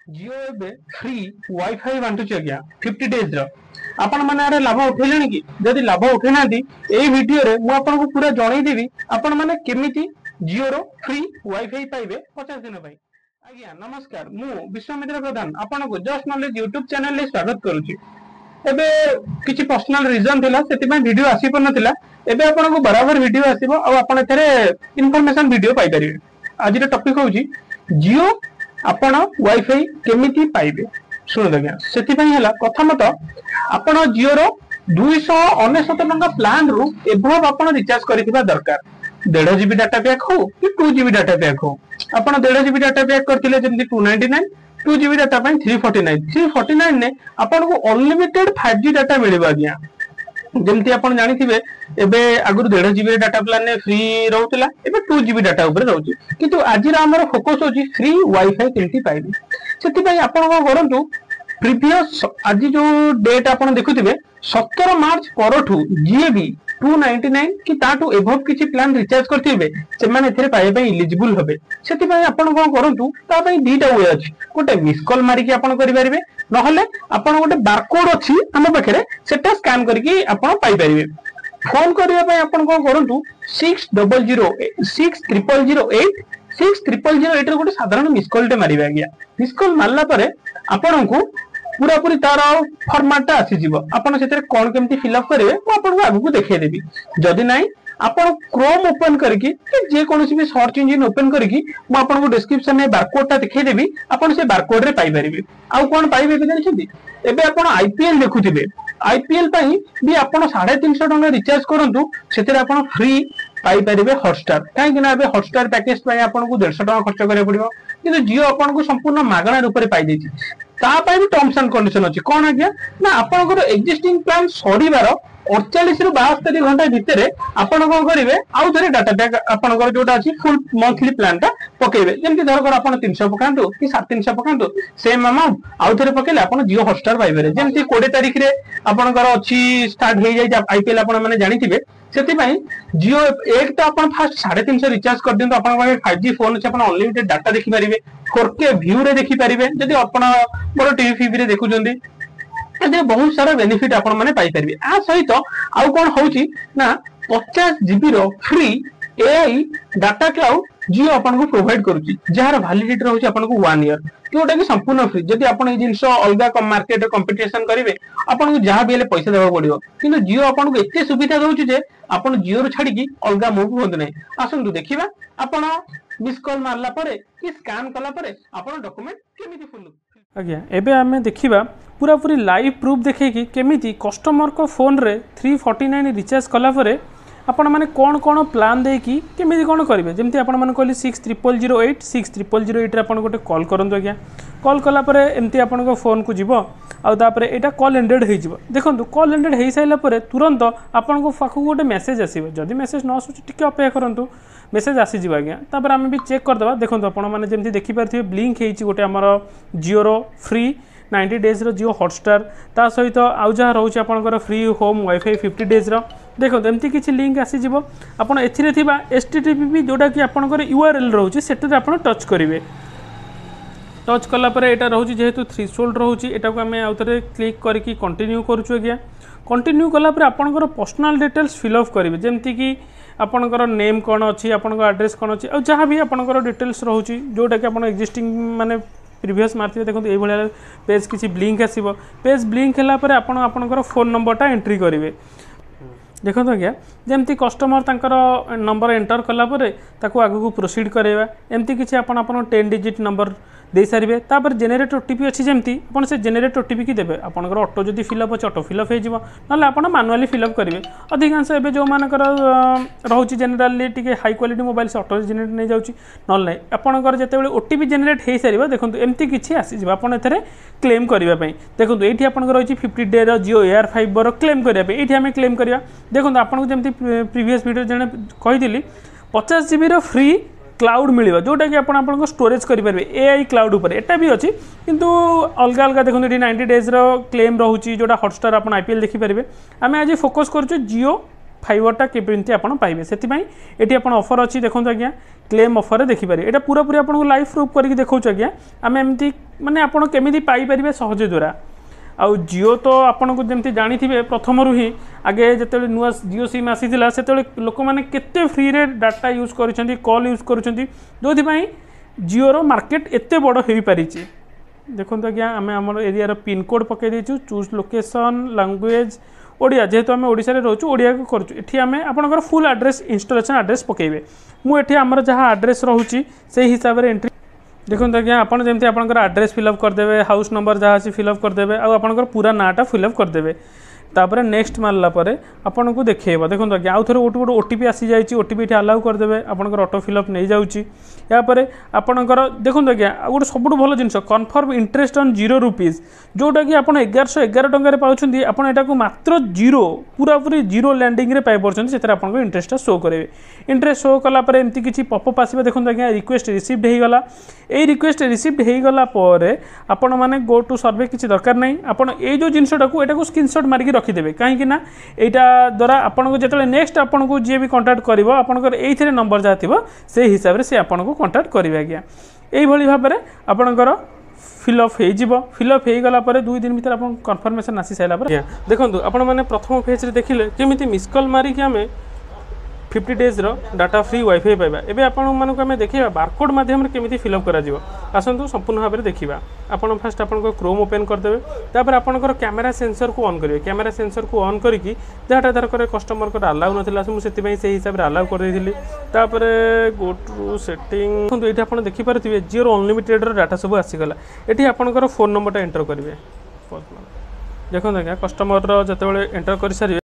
जियो एबे free wifi बांटुची आज्ञा 50 days रो आपण माने आरे लाभ उठेलेनी कि जदि लाभ उठे नांती एई वीडियो रे मु आपन को पूरा जणाई देबी आपण माने केमिति जियो रो फ्री वाईफाई पाइबे 50 दिन पई। आज्ञा नमस्कार मु विश्वामित्र प्रधान आपण को जस्ट नॉलेज यूट्यूब चैनल ले स्वागत करूची। एबे किछि पर्सनल रीजन थिला सेति पई वीडियो आसी पर नथिला एबे आपण को बराबर वीडियो आसीबो आ आपण एथरे इन्फॉर्मेशन वीडियो पाइ परिबे। आज रे टॉपिक होउची जियो आपण वाईफाई केमिति पाइबे शुण आज्ञा सेति पई हला प्रथमत आपण जियो रो 299 टका प्लान रु एभव आपण रिचार्ज करिथिबा दरकार 1.5 जीबी डाटा पैक हो कि 2 जीबी डाटा पैक हो आपण 1.5 जीबी डाटा पैक करथिले जेंति 299 2 जीबी डाटा पई 349 ने आपण को अनलिमिटेड 5G डाटा मिलिबा आज्ञा जेमती आपण जानिथिबे एबे आगुर 1.5 जीबी डाटा प्लान ने फ्री रहउतला एबे 2 जीबी डाटा ऊपर रहउची किंतु आजिरा हमर फोकस होची फ्री वाईफाई केमती पाइबे सेति पई आपण को करंतु प्रीवियस आज जो डेट आपण देखुथिबे 17 मार्च परठू जीए भी 299 कि ताटू एभव किछि प्लान रिचार्ज करथिबे से माने एथरे पाए पई एलिजिबल होबे सेति पई आपण को करंतु ता पई दीटा वे अछि गोटे मिस कॉल मारी कि आपण करि परिबे नहले आपण गोटे बारकोड अछि हम पाखरे सेटा स्कैन करके आपण पाई परिबे फोन करिया पई आपण को करंतु 6008 रे गोटे साधारण मिस कॉल टे मारिबे आज्ञा मिस कॉल मारला परे आपण को पूरा पूरी तार फॉर्मेट आसी जीवो आपण सेते कोन केमती फिल अप करिवे मु आपण को आगु को देखै देबी जदि नाही आपण क्रोम ओपन करके कि जे कोनोसी भी सर्च इंजन ओपन करके मु आपण को डिस्क्रिप्शन में बारकोड ता देखै देबी आपण से बारकोड रे पाई परिबे आ कोन पाइबे कि जानि एबे आपण आईपीएल देखुथिबे आईपीएल पई भी आपण 350 टका रिचार्ज करंतु सेते आपण फ्री पाई परिबे हॉटस्टार काहे कि ना एबे हॉटस्टार पैकेज पई आपण को 150 टका खर्च करे पड़िबो किंतु जियो आपण को संपूर्ण मागणा रूप रे पाई देछि ता पई भी टर्म्स एंड कंडीशन अछि कोन आज्ञा ना आपण को एक्जिस्टिंग प्लान सरीबार 48 रु 72 घंटा भितर आपण को करिवे आउ थरे डाटा पैक आपण को जोटा अछि फुल मंथली प्लान ता पकेबे जेंति धर कर आपण 300 पकांतु कि 750 पकांतु सेम अमाउंट आउ थरे पकेले आपण जियो हॉटस्टार पाइबे जेंति 20 तारिख रे आपण कर अछि स्टार्ट हे जाय आईपीएल आपण माने जानिथिबे सेति पई जियो एक तो आपण फास्ट 350 रिचार्ज कर दियंतु आपण पाखे 5G फोन अछि आपण अनलिमिटेड डाटा देखि परिबे 4K व्यू रे देखि परिबे जदि आपण मोर टीवी रे देखुचंदी एते बहुत सारा बेनिफिट आपण माने पाई परिबे आ सहित आउ कोन होउची ना 50 जीबी रो फ्री एआई डाटा क्लाउड जियो आपण को प्रोवाइड करूची जहार वैलिडिटी रहउची आपण को 1 ईयर जोटा कि संपूर्ण फ्री जदि आपण ए जिंस अलगा मार्केट कंपटीशन करिवे आपण को जहां भी ले पैसा देबा पड़ियो किंतु जियो आपण को एते सुविधा दउची जे आपण जियो रो छाडी की अलगा मूव होंद नै आसंतु देखिबा आपण मिस कॉल मारला परे कि स्कैन कला परे आपण डॉक्यूमेंट केमिति फुल आज्ञा एबे आमे देखिबा पूरा पूरी लाइव प्रूफ देखे कि केमिति कस्टमर को फोन रे 349 रिचार्ज कला परे आपण माने कोन कोन प्लान दे कि केमिति कोन करिवे जेमति आपण माने कहली 600008 रे आपण गोटे कॉल करंतु आज्ञा कॉल कला परे एमति आपण को फोन को जीवो आ तापर एटा कॉल एंडेड हे जीवो देखंतु कॉल एंडेड हे साइला परे तुरंत आपण को फाखु गोटे मेसेज आसीबो जदि मेसेज न आसुची टिके अपेक्षा करंतु मेसेज आसी जीव आज्ञा तापर आमे भी चेक कर दबा देखंतु आपण माने जेमति देखि पारथिबे ब्लिंक हेची गोटे हमर जियो रो फ्री 90 डेज रो जियो हॉटस्टार ता सहित आउ जहा रहउची आपनकर फ्री होम वाईफाई 50 डेज रो देखो एमती किछि लिंक आसी जीवो आपण एथिरे थिबा http जोटा कि आपनकर यूआरएल रहउची सेटे आपण टच करिवे टच कला परे एटा रहउची जेहेतु थ्रेशोल्ड रहउची एटा को हमें आउतरे क्लिक करके कंटिन्यू करूछु आज्ञा कंटिन्यू कला परे आपनकर पर्सनल डिटेल्स फिल अप करिवे जेमति कि आपनकर नेम कोन अछि आपनकर एड्रेस कोन अछि आ जहा भी आपनकर डिटेल्स रहउची जोटा कि आपण एक्जिस्टिंग माने प्रीवियस मारथिबे देखो ए भलिया पेज किछि ब्लिंक आसीबो पेज ब्लिंक हला परे आपण आपनकर फोन नंबरटा एंट्री करिवे देखो तो क्या जमती कस्टमर तांकर नंबर एंटर कला परे ताको आगु को प्रोसीड करेबा एमती किछि आपण आपण 10 डिजिट नंबर दे सारिबे तापर जेनेरेट ओटीपी अछि जेमती आपण से जेनेरेट ओटीपी की देबे आपनकर ऑटो जदी फिल अप अछि ऑटो फिल अप हे जिवो नले आपण मैनुअली फिल अप करिवे अधिकांश एबे जो मानकर रहउची जनरली टिके हाई क्वालिटी मोबाइल से ऑटो जेनेरेट नै जाउची नले आपनकर जते बेले ओटीपी जेनेरेट हे सारिबा देखंतु एमती किछि आसी जिवो आपण एथरे क्लेम करिवा पई देखंतु एठी आपनकर रहउची 50 डे रो जियो एआर 5 रो क्लेम करिवा पई एठी हमें क्लेम करिवा देखंतु आपण जेमती प्रीवियस वीडियो जने कहिदिली 50 जीबी रो फ्री क्लाउड मिलिबा जोटा कि आपण आपण को स्टोरेज करि परबे एआई क्लाउड ऊपर एटा भी अछि किंतु अलगा अलगा देखो 90 डेज रो क्लेम रहउची जोटा हॉटस्टार आपण आईपीएल देखि परबे आमे आज फोकस करछु जियो फाइबरटा केमिति आपण पाइबे सेति पई एठी आपण ऑफर अछि देखंतु आज्ञा क्लेम ऑफर देखिपारे एटा पूरा पूरी आपको लाइव प्रूफ करके देखौछ आज्ञा आम एमती माने आपण केमिति पाई परिबे सहज द्वारा आउ जियो तो आपन को जमती जानी थिबे प्रथम रु ही आगे जते नुआ जियो सिम आसीथिला सेते लोक माने केते फ्री रे डाटा यूज करिसेंती कॉल यूज करिसेंती जोथि पई जियो रो मार्केट एते बड़ हेई पारिछि देखो आज्ञा आम आम एरिया रो पिन कोड पकई देछु चूज लोकेशन लैंग्वेज ओडिया जेहेतु आम ओडिशा रे रहछु ओडिया को करछु एठी आम आपनकर फुल एड्रेस इंस्टॉलेशन एड्रेस पकेबे मु एठी हमर जहां एड्रेस रहउछि से हिसाब रे एंट्री देखो आज्ञा आपन जेमती आपनकर एड्रेस फिलअप करदेवे हाउस नंबर जहाँ अच्छी फिलअप करदेवे आ आपनकर पूरा नाटा फिलअप करदेवे तापर नेक्स्ट मारला परे आपन को देखिएबा देखो आज्ञा आउ थोड़े गोटे ओटीपी आसी जाइए ओटीपी ये अलाउ करदेवे आपनकर ऑटो फिलअप नहीं जाउची यापर आपनकर देखो आज्ञा गोटे सब भल जिन कन्फर्म इंटरेस्ट ऑन 0 रुपीज जोटा कि आप 1111 टकर पाँच आपड़ यहाँ को मात्र 0 पूरा पूरी 0 लैंडिंग पाई पार्टी से आपको इंटरेस्ट शो करेंगे इंटरेस्ट शो कलापर एमती किसी पॉपअप आसो देखो आज्ञा रिक्वेस्ट रिसीव्ड होगला ये रिक्वेस्ट रिसीव्ड होगला आपण मैंने गो टू सर्वे किसी दरकार नहीं आपड़ ये जो जिनटा को स्क्रीनशॉट मारिक रखिदेवे कहीं यहाँ द्वारा आपको जो नेक्स्ट आपको जी भी कंटाक्ट कर आपंकर ये नंबर जहाँ थी से हिसाब से आपको कंटाक्ट करेंगे आज्ञा यही भाव में आपणकर फिलअप फिलअप हो गला 2 दिन भर आप कन्फर्मेशन आसी सारापर देखो आपण मैंने प्रथम फेज देखिले केमी मिस कॉल मारिक आम 50 डेज डाटा फ्री वाईफाई पाइबा एबे आपण मानक आम देखा बारकोड माध्यम केमी फिलअप कर आसतु संपूर्ण भाव में देखा आपड़ फास्ट आप क्रोम ओपन करदे तापर आपंकर कैमेरा सेंसर को ऑन करेंगे कैमेरा सेंसर को ऑन करके जहाँटा धरकर कस्टमर को अलाउ नाला मुझे से हिसाब से अलाउ कर तापर गो टू सेटिंग देखो ये आप देखिपे जियो अनलिमिटेड डाटा सब आसीगला ये आपंकर फोन नंबर एंटर करेंगे देखो आज्ञा कस्टमर जो एंटर कर सारे